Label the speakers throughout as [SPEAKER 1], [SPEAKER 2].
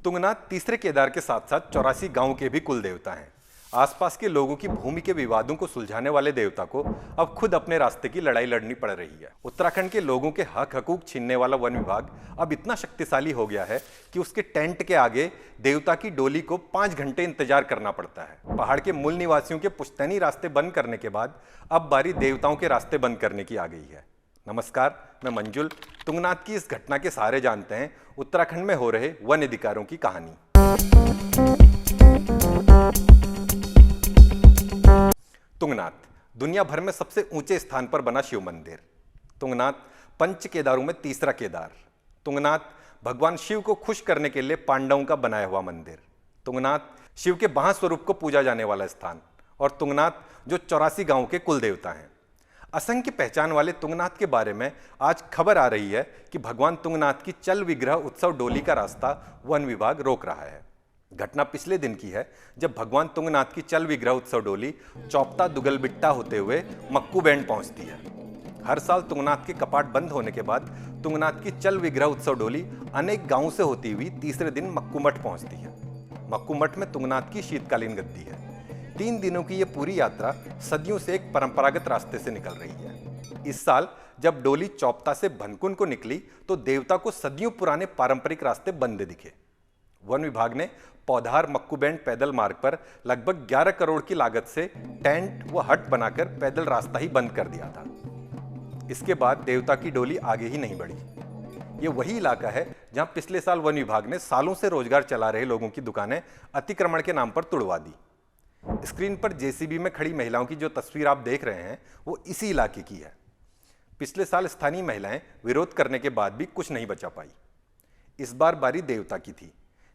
[SPEAKER 1] तुंगनाथ तीसरे केदार के साथ साथ 84 गांव के भी कुल देवता हैं। आसपास के लोगों की भूमि के विवादों को सुलझाने वाले देवता को अब खुद अपने रास्ते की लड़ाई लड़नी पड़ रही है। उत्तराखंड के लोगों के हक हकूक छीनने वाला वन विभाग अब इतना शक्तिशाली हो गया है कि उसके टेंट के आगे देवता की डोली को 5 घंटे इंतजार करना पड़ता है। पहाड़ के मूल निवासियों के पुश्तैनी रास्ते बंद करने के बाद अब बारी देवताओं के रास्ते बंद करने की आ गई है। नमस्कार, मैं मंजुल। तुंगनाथ की इस घटना के सहारे जानते हैं उत्तराखंड में हो रहे वन अधिकारों की कहानी। तुंगनाथ दुनिया भर में सबसे ऊंचे स्थान पर बना शिव मंदिर। तुंगनाथ पंच केदारों में तीसरा केदार। तुंगनाथ भगवान शिव को खुश करने के लिए पांडवों का बनाया हुआ मंदिर। तुंगनाथ शिव के महास्वरूप को पूजा जाने वाला स्थान। और तुंगनाथ जो 84 गांवों के कुल देवता हैं। असंख्य पहचान वाले तुंगनाथ के बारे में आज खबर आ रही है कि भगवान तुंगनाथ की चल विग्रह उत्सव डोली का रास्ता वन विभाग रोक रहा है। घटना पिछले दिन की है, जब भगवान तुंगनाथ की चल विग्रह उत्सव डोली चौपता दुगलबिट्टा होते हुए मक्कू बैंड पहुंचती है। हर साल तुंगनाथ के कपाट बंद होने के बाद तुंगनाथ की चल विग्रह उत्सव डोली अनेक गांवों से होती हुई तीसरे दिन मक्कू मठ पहुंचती है। मक्कू मठ में तुंगनाथ की शीतकालीन गद्दी है। 3 दिनों की यह पूरी यात्रा सदियों से एक परंपरागत रास्ते से निकल रही है। इस साल जब डोली चौपता से भनकुन को निकली तो देवता को सदियों पुराने पारंपरिक रास्ते बंद दिखे। वन विभाग ने पौधार मक्कू बैंड पैदल मार्ग पर लगभग 11 करोड़ की लागत से टेंट व हट बनाकर पैदल रास्ता ही बंद कर दिया था। इसके बाद देवता की डोली आगे ही नहीं बढ़ी। ये वही इलाका है जहां पिछले साल वन विभाग ने सालों से रोजगार चला रहे लोगों की दुकानें अतिक्रमण के नाम पर तुड़वा दी। स्क्रीन पर जेसीबी में खड़ी महिलाओं की जो तस्वीर आप देख रहे हैं वो इसी इलाके की है। पिछले साल स्थानीय महिलाएं विरोध करने के बाद भी कुछ नहीं बचा पाई। इस बार बारी देवता की थी।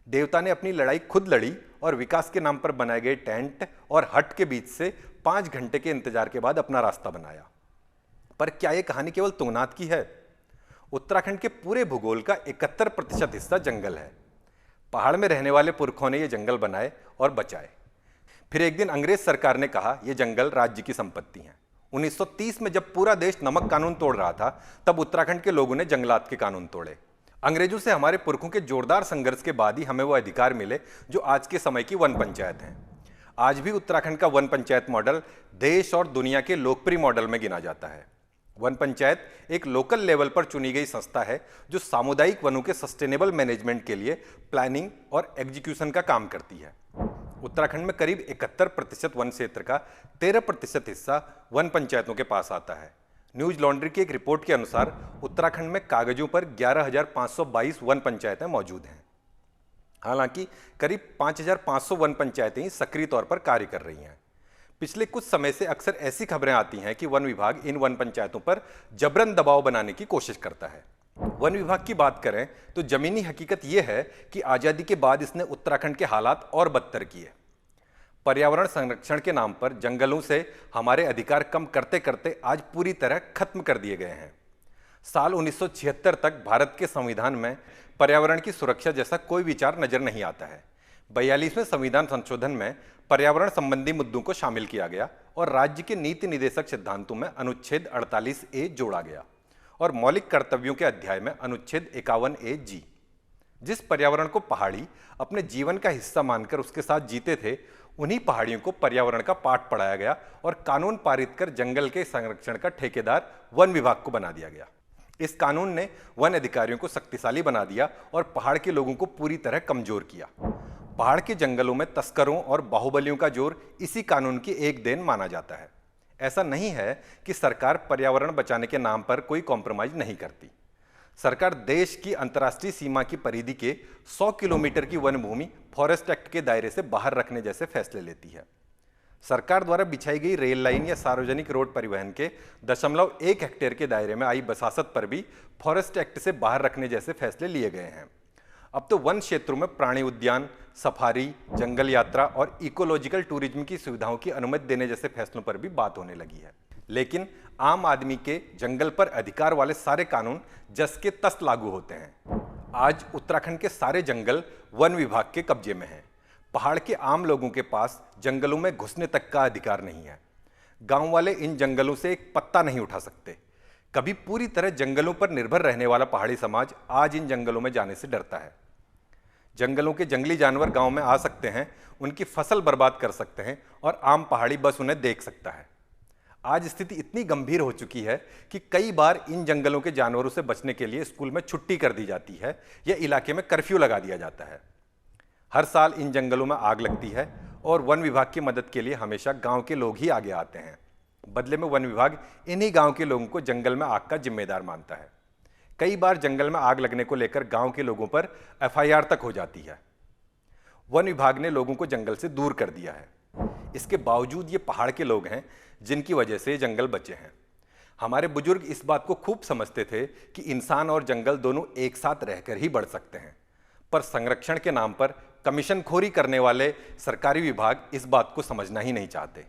[SPEAKER 1] देवता ने अपनी लड़ाई खुद लड़ी और विकास के नाम पर बनाए गए टेंट और हट के बीच से 5 घंटे के इंतजार के बाद अपना रास्ता बनाया। पर क्या यह कहानी केवल तुंगनाथ की है? उत्तराखंड के पूरे भूगोल का 71% हिस्सा जंगल है। पहाड़ में रहने वाले पुरखों ने यह जंगल बनाए और बचाए। फिर एक दिन अंग्रेज सरकार ने कहा यह जंगल राज्य की संपत्ति है। 1930 में जब पूरा देश नमक कानून तोड़ रहा था, तब उत्तराखंड के लोगों ने जंगलात के कानून तोड़े। अंग्रेजों से हमारे पुरखों के जोरदार संघर्ष के बाद ही हमें वो अधिकार मिले जो आज के समय की वन पंचायत हैं। आज भी उत्तराखंड का वन पंचायत मॉडल देश और दुनिया के लोकप्रिय मॉडल में गिना जाता है। वन पंचायत एक लोकल लेवल पर चुनी गई संस्था है जो सामुदायिक वनों के सस्टेनेबल मैनेजमेंट के लिए प्लानिंग और एग्जीक्यूशन का काम करती है। उत्तराखंड में करीब 71% वन क्षेत्र का 13% हिस्सा वन पंचायतों के पास आता है। न्यूज लॉन्ड्री की एक रिपोर्ट के अनुसार उत्तराखंड में कागजों पर 11,522 वन पंचायतें मौजूद हैं। हालांकि करीब 5,500 वन पंचायतें ही सक्रिय तौर पर कार्य कर रही हैं। पिछले कुछ समय से अक्सर ऐसी खबरें आती हैं कि वन विभाग इन वन पंचायतों पर जबरन दबाव बनाने की कोशिश करता है। वन विभाग की बात करें तो जमीनी हकीकत यह है कि आज़ादी के बाद इसने उत्तराखंड के हालात और बदतर किए। पर्यावरण संरक्षण के नाम पर जंगलों से हमारे अधिकार कम करते करते आज पूरी तरह खत्म कर दिए गए हैं। साल 1976 तक भारत के संविधान में पर्यावरण की सुरक्षा जैसा कोई विचार नजर नहीं आता है। 42वें संविधान संशोधन में पर्यावरण संबंधी मुद्दों को शामिल किया गया और राज्य के नीति निदेशक सिद्धांतों में अनुच्छेद 48A जोड़ा गया और मौलिक कर्तव्यों के अध्याय में अनुच्छेद 51A(G). जिस पर्यावरण को पहाड़ी अपने जीवन का हिस्सा मानकर उसके साथ जीते थे, उन्हीं पहाड़ियों को पर्यावरण का पाठ पढ़ाया गया और कानून पारित कर जंगल के संरक्षण का ठेकेदार वन विभाग को बना दिया गया। इस कानून ने वन अधिकारियों को शक्तिशाली बना दिया और पहाड़ के लोगों को पूरी तरह कमजोर किया। पहाड़ के जंगलों में तस्करों और बाहुबलियों का जोर इसी कानून की एक देन माना जाता है। ऐसा नहीं है कि सरकार पर्यावरण बचाने के नाम पर कोई कॉम्प्रोमाइज नहीं करती। सरकार देश की अंतर्राष्ट्रीय सीमा की परिधि के 100 किलोमीटर की वन भूमि फॉरेस्ट एक्ट के दायरे से बाहर रखने जैसे फैसले लेती है। सरकार द्वारा बिछाई गई रेल लाइन या सार्वजनिक रोड परिवहन के 0.1 हेक्टेयर के दायरे में आई बसासत पर भी फॉरेस्ट एक्ट से बाहर रखने जैसे फैसले लिए गए हैं। अब तो वन क्षेत्रों में प्राणी उद्यान, सफारी, जंगल यात्रा और इकोलॉजिकल टूरिज्म की सुविधाओं की अनुमति देने जैसे फैसलों पर भी बात होने लगी है। लेकिन आम आदमी के जंगल पर अधिकार वाले सारे कानून जस के तस लागू होते हैं। आज उत्तराखंड के सारे जंगल वन विभाग के कब्जे में हैं। पहाड़ के आम लोगों के पास जंगलों में घुसने तक का अधिकार नहीं है। गांव वाले इन जंगलों से एक पत्ता नहीं उठा सकते। कभी पूरी तरह जंगलों पर निर्भर रहने वाला पहाड़ी समाज आज इन जंगलों में जाने से डरता है। जंगलों के जंगली जानवर गांव में आ सकते हैं, उनकी फसल बर्बाद कर सकते हैं और आम पहाड़ी बस उन्हें देख सकता है। आज स्थिति इतनी गंभीर हो चुकी है कि कई बार इन जंगलों के जानवरों से बचने के लिए स्कूल में छुट्टी कर दी जाती है या इलाके में कर्फ्यू लगा दिया जाता है। हर साल इन जंगलों में आग लगती है और वन विभाग की मदद के लिए हमेशा गांव के लोग ही आगे आते हैं। बदले में वन विभाग इन्हीं गांव के लोगों को जंगल में आग का जिम्मेदार मानता है। कई बार जंगल में आग लगने को लेकर गांव के लोगों पर एफआईआर तक हो जाती है। वन विभाग ने लोगों को जंगल से दूर कर दिया है। इसके बावजूद ये पहाड़ के लोग हैं जिनकी वजह से जंगल बचे हैं। हमारे बुजुर्ग इस बात को खूब समझते थे कि इंसान और जंगल दोनों एक साथ रहकर ही बढ़ सकते हैं, पर संरक्षण के नाम पर कमीशन खोरी करने वाले सरकारी विभाग इस बात को समझना ही नहीं चाहते।